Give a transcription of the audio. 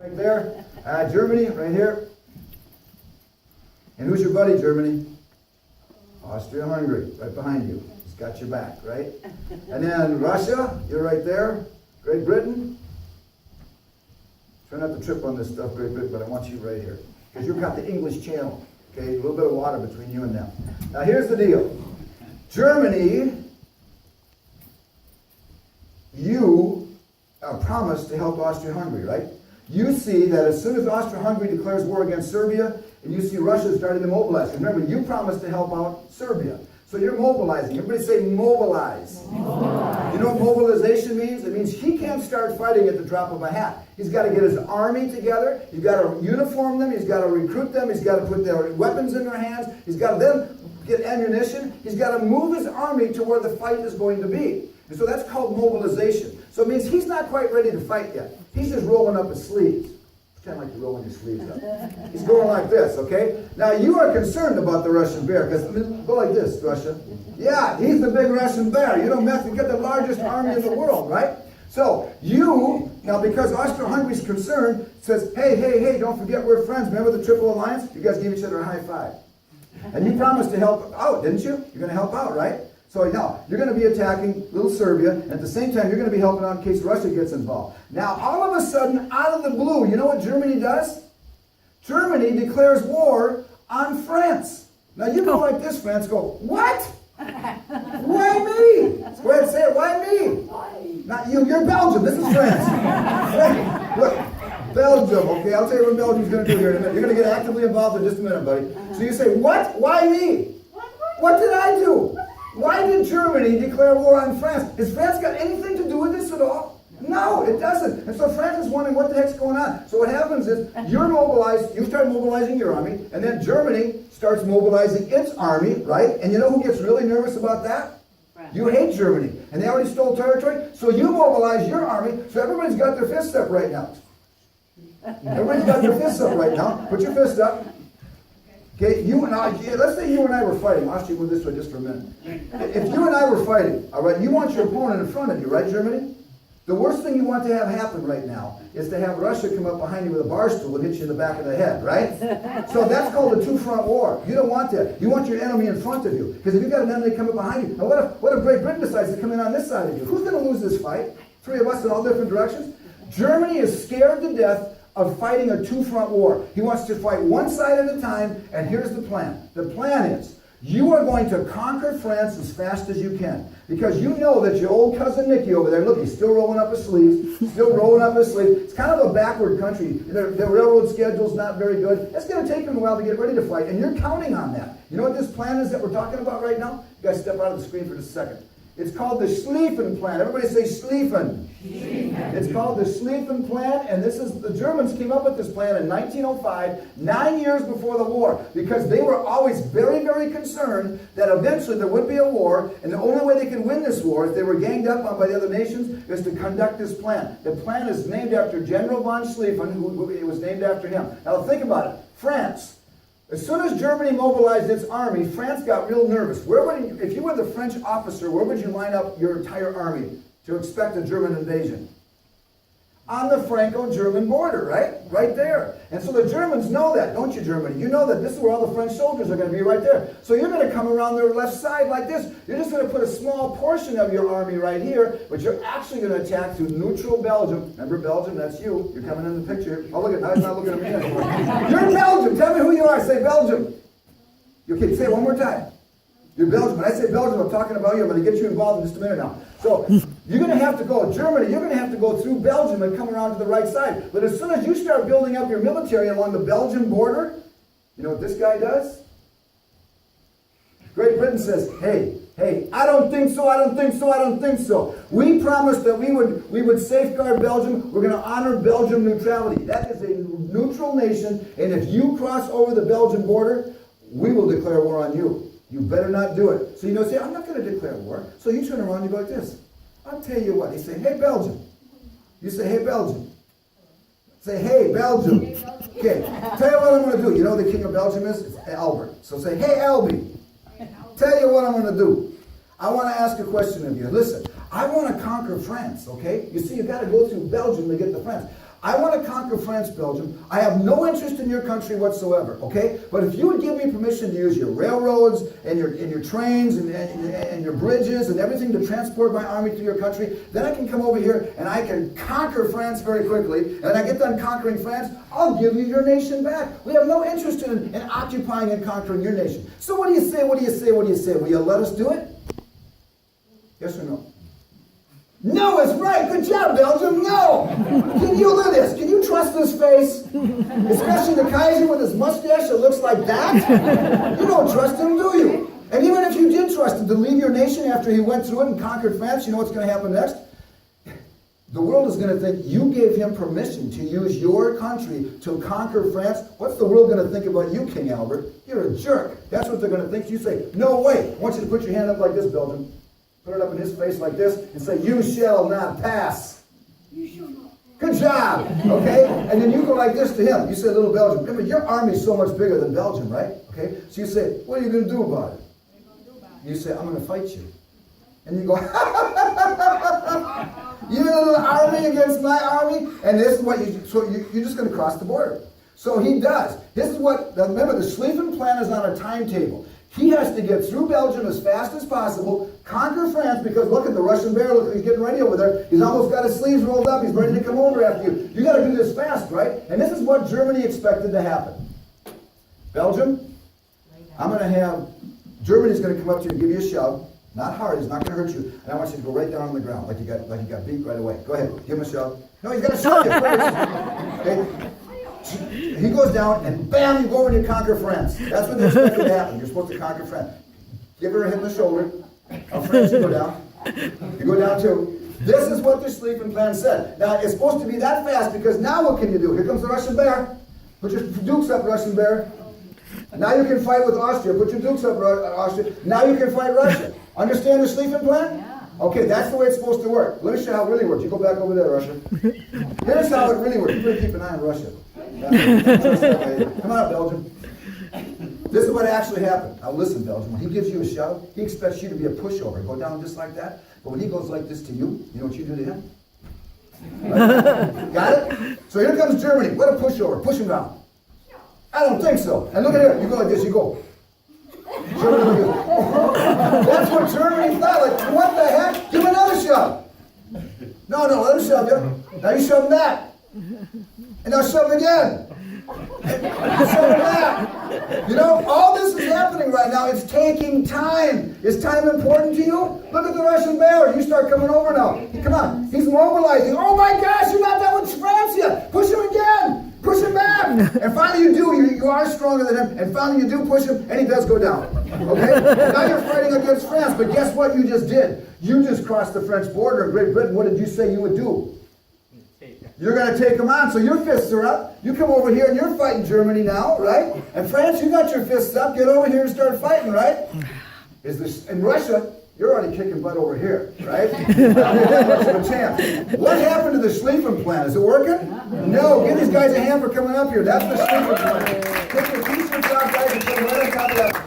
Right there. Germany, right here. And who's your buddy, Germany? Austria-Hungary, right behind you. He's got your back, right? And then Russia, you're right there. Great Britain. Try not to trip on this stuff, Great Britain, but I want you right here. Because you've got the English Channel. Okay, a little bit of water between you and them. Now here's the deal. Germany, you are promised to help Austria-Hungary, right? You see that as soon as Austria-Hungary declares war against Serbia, and you see Russia starting to mobilize. Remember, you promised to help out Serbia. So you're mobilizing. Everybody say mobilize. Mobilize. You know what mobilization means? It means he can't start fighting at the drop of a hat. He's got to get his army together. He's got to uniform them. He's got to recruit them. He's got to put their weapons in their hands. He's got to then get ammunition. He's got to move his army to where the fight is going to be. And so that's called mobilization. So it means he's not quite ready to fight yet. He's just rolling up his sleeves. Pretend like you're rolling your sleeves up. He's going like this, okay? Now you are concerned about the Russian bear, because go like this, Russia. Yeah, he's the big Russian bear. You don't mess, you get the largest army in the world, right? So you, now because Austria-Hungary's concerned, says, hey, don't forget we're friends. Remember the Triple Alliance? You guys gave each other a high five. And you promised to help out, didn't you? You're going to help out, right? So now, you're going to be attacking little Serbia, and at the same time, you're going to be helping out in case Russia gets involved. Now, all of a sudden, out of the blue, you know what Germany does? Germany declares war on France. Now, you go like this, France, go, what? Why me? Go ahead and say it, why me? Not you, you're Belgium, this is France. Right? Look, Belgium, okay, I'll tell you what Belgium's going to do here in a minute. You're going to get actively involved in just a minute, buddy. So you say, what? Why me? What did I do? Why did Germany declare war on France? Has France got anything to do with this at all? No, it doesn't. And so France is wondering what the heck's going on. So what happens is you're mobilized, you start mobilizing your army, and then Germany starts mobilizing its army, right? And you know who gets really nervous about that? France. You hate Germany. And they already stole territory. So you mobilize your army, so everybody's got their fists up right now. Everybody's got their fists up right now. Put your fist up. Okay, you and I, let's say you and I were fighting. I'll show you this way just for a minute. If you and I were fighting, all right, you want your opponent in front of you, right, Germany? The worst thing you want to have happen right now is to have Russia come up behind you with a bar stool and hit you in the back of the head, right? So that's called a two-front war. You don't want that. You want your enemy in front of you. Because if you've got an enemy coming behind you, now what if Great Britain decides to come in on this side of you? Who's going to lose this fight? Three of us in all different directions? Germany is scared to death of fighting a two-front war. He wants to fight one side at a time, and here's the plan. The plan is, you are going to conquer France as fast as you can. Because you know that your old cousin Nicky over there, look, he's still rolling up his sleeves, It's kind of a backward country. Their railroad schedule's not very good. It's going to take them a while to get ready to fight, and you're counting on that. You know what this plan is that we're talking about right now? You guys step out of the screen for just a second. It's called the Schlieffen Plan. Everybody say Schlieffen. It's called the Schlieffen Plan, and this is, the Germans came up with this plan in 1905, 9 years before the war, because they were always very, very concerned that eventually there would be a war, and the only way they could win this war, if they were ganged up on by the other nations, is to conduct this plan. The plan is named after General von Schlieffen, who it was named after him. Now think about it. France. As soon as Germany mobilized its army, France got real nervous. If you were the French officer, where would you line up your entire army to expect a German invasion? On the Franco-German border, right? Right there. And so the Germans know that, don't you, Germany? You know that this is where all the French soldiers are going to be right there. So you're going to come around their left side like this. You're just going to put a small portion of your army right here, but you're actually going to attack through neutral Belgium. Remember Belgium? That's you. You're coming in the picture. Oh, look at that. He's not looking at me anymore. You're Belgium. Tell me who you are. Say Belgium. Okay, say it one more time. You're Belgium. When I say Belgium, I'm talking about you. I'm going to get you involved in just a minute now. So you're going to have to go, Germany, you're going to have to go through Belgium and come around to the right side. But as soon as you start building up your military along the Belgian border, you know what this guy does? Great Britain says, hey, I don't think so. We promised that we would safeguard Belgium. We're going to honor Belgium neutrality. That is a neutral nation, and if you cross over the Belgian border, we will declare war on you. You better not do it. So you know, say, I'm not going to declare war. So you turn around and you go like this. I'll tell you what. They say, hey, Belgium. You say, hey, Belgium. Say, hey, Belgium. Okay, tell you what I'm going to do. You know who the king of Belgium is? It's Albert. So say, hey, Albie. Tell you what I'm going to do. I want to ask a question of you. Listen, I want to conquer France, okay? You see, you've got to go through Belgium to get to France. I want to conquer France, Belgium. I have no interest in your country whatsoever, okay? But if you would give me permission to use your railroads and your trains and your bridges and everything to transport my army through your country, then I can come over here and I can conquer France very quickly. And when I get done conquering France, I'll give you your nation back. We have no interest in occupying and conquering your nation. So what do you say, what do you say, what do you say? Will you let us do it? Yes or no? No, it's right. Good job, Belgium. No. Can you look at this? Can you trust this face? Especially the Kaiser with his mustache that looks like that? You don't trust him, do you? And even if you did trust him to leave your nation after he went through it and conquered France, you know what's going to happen next? The world is going to think you gave him permission to use your country to conquer France. What's the world going to think about you, King Albert? You're a jerk. That's what they're going to think. You say, no way. I want you to put your hand up like this, Belgium. Put it up in his face like this and say, you shall not pass. You shall not. Good job. Okay? And then you go like this to him. You say, little Belgium. Remember, your army is so much bigger than Belgium, right? Okay? So you say, what are you going to do about it? You say, I'm going to fight you. And you go, you little army against my army? And this is what you're just going to cross the border. So he does. This is what, remember, the Schlieffen plan is on a timetable. He has to get through Belgium as fast as possible, conquer France, because look at the Russian bear, look, he's getting ready over there. He's almost got his sleeves rolled up, he's ready to come over after you. You got to do this fast, right? And this is what Germany expected to happen. Belgium, I'm going to have, Germany's going to come up to you and give you a shove. Not hard, it's not going to hurt you. And I want you to go right down on the ground, like you got beat right away. Go ahead, give him a shove. No, he's got to shove you. Okay? He goes down, and bam, you go over and you conquer France. That's what they expected to happen. You're supposed to conquer France. Give her a hit in the shoulder. How France you go down. You go down too. This is what the Schlieffen plan said. Now, it's supposed to be that fast, because now what can you do? Here comes the Russian bear. Put your dukes up, Russian bear. Now you can fight with Austria. Put your dukes up, Austria. Now you can fight Russia. Understand the Schlieffen plan? Yeah. Okay, that's the way it's supposed to work. Let me show you how it really works. You go back over there, Russia. Here's how it really works. You better keep an eye on Russia. Come on up, Belgium. This is what actually happened. Now listen, Belgium. When he gives you a shove, he expects you to be a pushover. Go down just like that. But when he goes like this to you, you know what you do to him? Right? Got it? So here comes Germany. What a pushover. Push him down. I don't think so. And look at here. You go like this. You go. Germany, that's what Germany thought. Like, what the heck? Give him another shove. No, let him shove you. Now you shove him back. And now shove him again. And shove him back. You know, all this is happening right now. It's taking time. Is time important to you? Look at the Russian bear. You start coming over now. Come on. He's mobilizing. Oh my gosh, you're not done with France yet. Push him again. Push him back. And finally you do. You are stronger than him. And finally you do push him, and he does go down. Okay? Now you're fighting against France. But guess what you just did? You just crossed the French border in Great Britain. What did you say you would do? You're going to take them on, so your fists are up. You come over here and you're fighting Germany now, right? And France, you got your fists up. Get over here and start fighting, right? In Russia, you're already kicking butt over here, right? Not much of a chance. What happened to the Schlieffen plan? Is it working? No. Give these guys a hand for coming up here. That's the Schlieffen plan. Take your t-shirts off, guys, and put them right on top of that.